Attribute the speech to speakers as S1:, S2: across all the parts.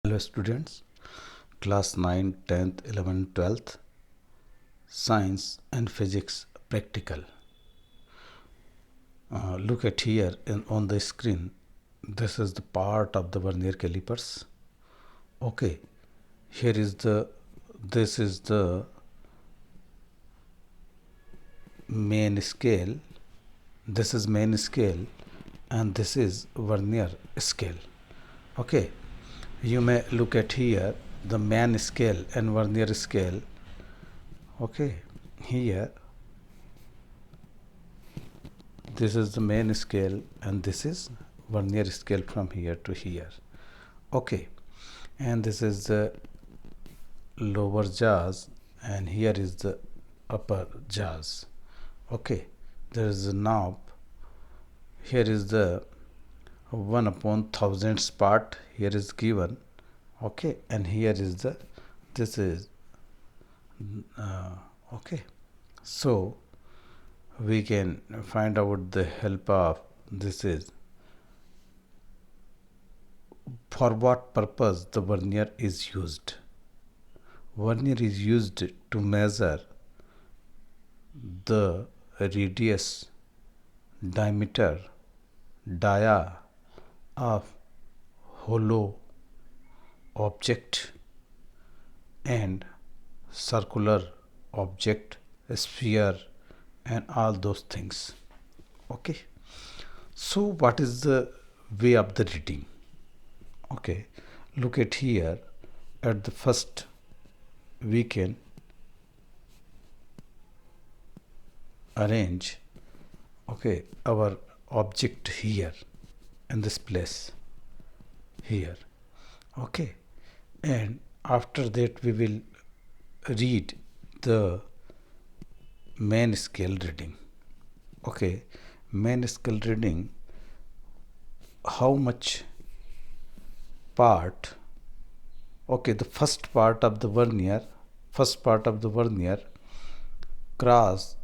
S1: Hello students, class 9, 10th, 11th, 12th, science and physics practical. Look at here on the screen. This is the part of the Vernier calipers. Okay, this is the main scale. This is main scale and this is Vernier scale. Okay, you may look at here the main scale and Vernier scale. Okay, here this is the main scale and this is Vernier scale from here to here. Okay, and this is the lower jaws and here is the upper jaws. Okay, there is a knob. Here is the 1/1000 part here is given. Okay, and here is the this is okay, so we can find out the help of this is for what purpose the vernier is used. Vernier is used to measure the radius, diameter, dia of hollow object and circular object, sphere and all those things. Okay, so what is the way of the reading? Okay, look at here. At the first we can arrange our object here in this place here. Okay, and after that we will read the main scale reading. Okay, main scale reading, how much part. Okay, the first part of the vernier cross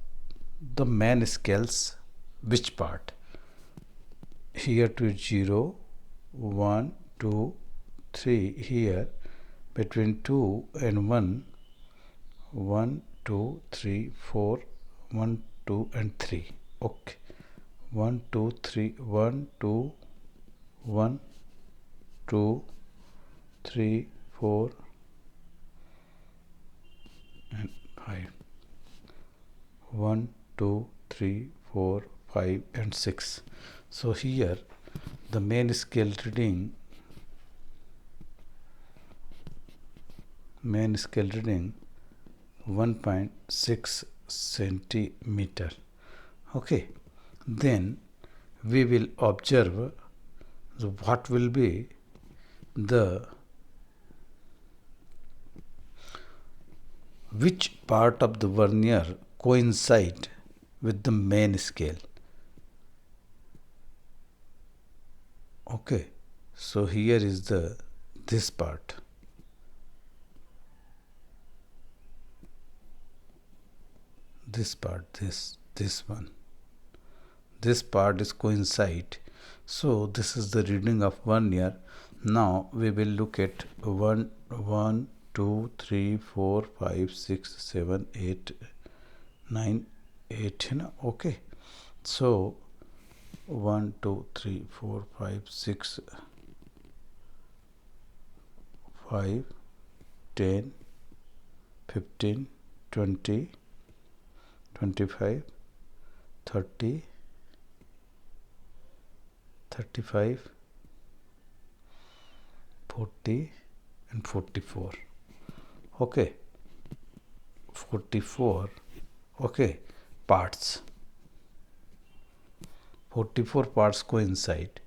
S1: the main scales. Which part? Here to 0, 1, 2, 3. Here between 2 and 1, 1, 2, 3, 4, 1, 2 and 3. Okay, 1, 2, 3, 1, 2, 1, 2, 3, 4 and 5. 1, 2, 3, 4, 5 and 6. So here the main scale reading 1.6 centimeter. Okay, then we will observe what will be the which part of the vernier coincide with the main scale. Okay, so here is the this part. This part, this one, this part is coincide. So this is the reading of vernier. Now we will look at 1, 2, 3, 4, 5, 6, 7, 8, 9, 8. Okay, so 1, 2, 3, 4, 5, 6, 5, 10, 15, 20, 25, 30, 35, 40 and 44. Okay, 44. Okay, parts. 44 parts coincide.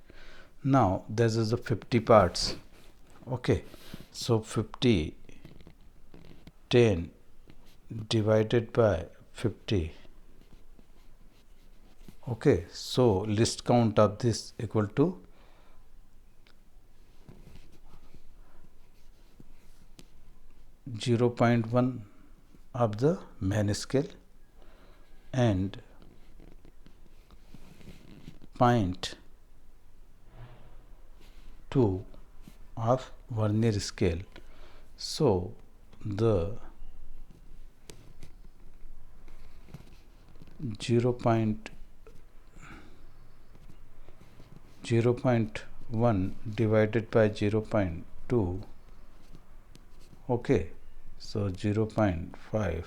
S1: Now this is the 50 parts. Okay, so 50, 10 divided by 50. Okay, so list count of this equal to 0.1 of the main scale and 0.2 of Vernier scale. So the 0.1 divided by 0.2, okay, so 0.5,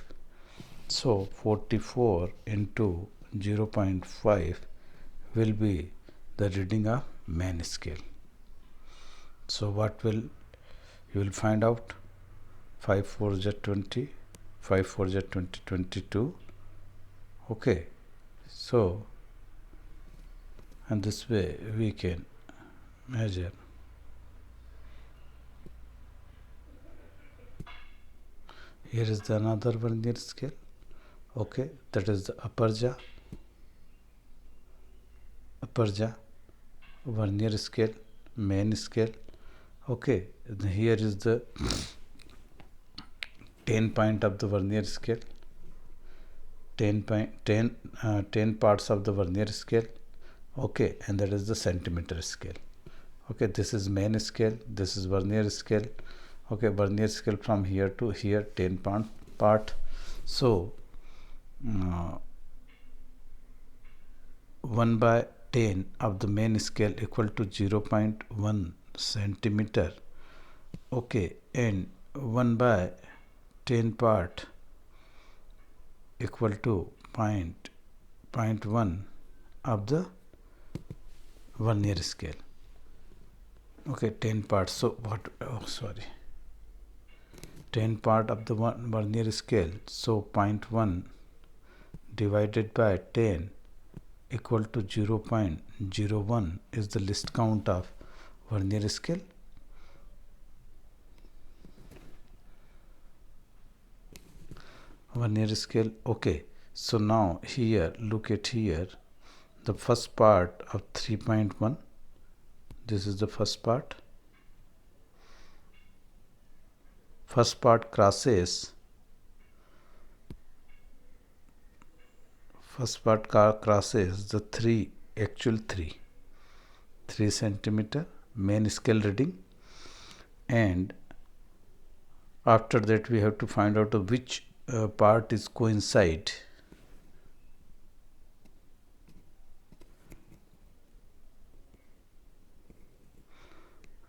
S1: so 44 into 0.5 will be the reading of main scale. So what will you will find out? 5 4 is 20, 5 4 is 20, 22. Okay, so and this way we can measure. Here is the another Vernier scale. Okay, that is the upper jaw, Vernier scale, main scale. Okay, here is the 10 point of the Vernier scale, 10 parts of the Vernier scale. Okay, and that is the centimeter scale. Okay, this is main scale, this is Vernier scale. Okay, Vernier scale from here to here, 10 part. So 1 by 10 of the main scale equal to 0.1 centimeter. Okay, and 1 by 10 part equal to 0.1 of the Vernier scale. Okay, 10 parts. So what? Oh, sorry. 10 part of the Vernier scale. So 0.1 divided by 10 equal to 0.01 is the least count of Vernier scale. Vernier scale. Okay, so now here, look at here, the first part of 3.1. This is the first part. First part crosses the 3 centimeter main scale reading, and after that we have to find out which part is coincide.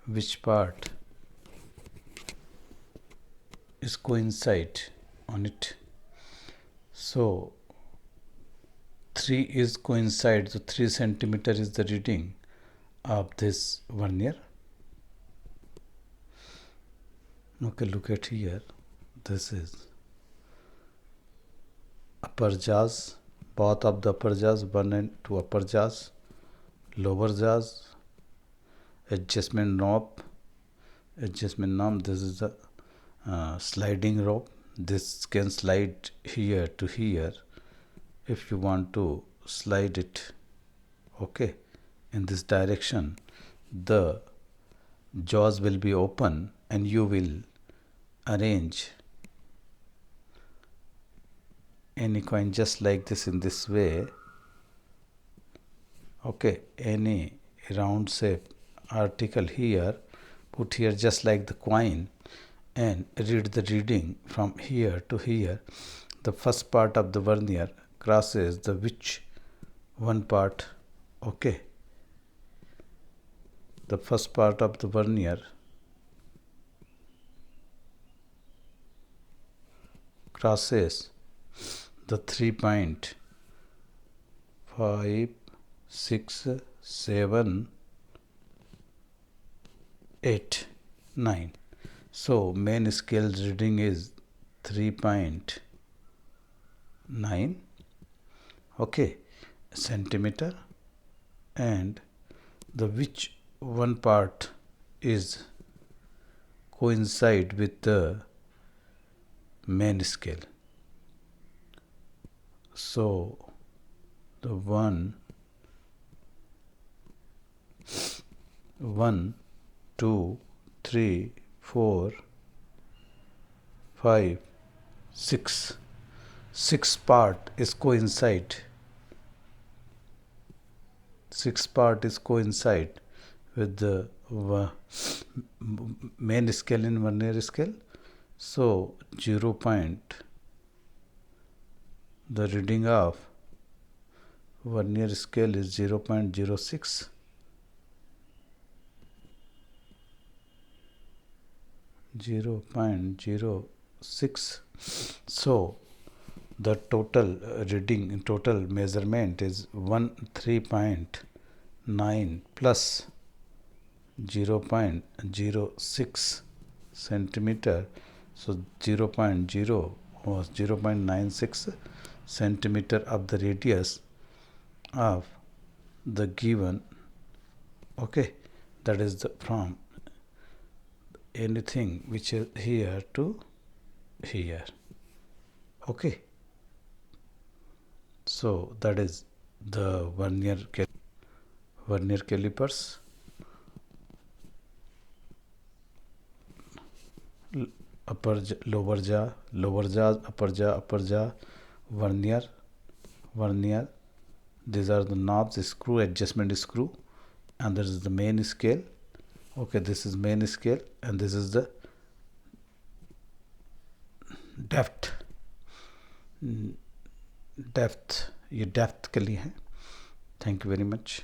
S1: Which part is coincide on it. So 3 is coincide, so 3 centimeter is the reading of this Vernier. Okay, look at here, this is upper jaws, both of the upper jaws, 1 and 2 upper jaws, lower jaws, adjustment knob, this is the sliding rope. This can slide here to here if you want to slide it. Okay, in this direction the jaws will be open and you will arrange any coin just like this in this way. Okay, any round shape article here, put here just like the coin and read the reading from here to here. The first part of the Vernier crosses the which one part. Okay, the first part of the Vernier crosses the 3.5, 6, 7, 8, 9. So main scale reading is 3.9, okay, centimeter, and the which one part is coincide with the main scale. So the 1, 2, 3, 4, 5, 6. 6 part is coincide. 6 part is coincide with the main scale in Vernier scale. So 0 point, the reading of Vernier scale is 0.06. 0.06. So the total total measurement is 13.9 plus 0.06 centimeter. So 0.0 or 0.96 centimeter of the radius of the given. Okay, that is the from anything which is here to here. Okay, so that is the Vernier calipers. Lower jaw, upper jaw, vernier. These are the knobs, screw, adjustment screw, and this is the main scale. Okay, this is main scale, and this is the depth. Depth, ये depth के लिए है. Thank you very much.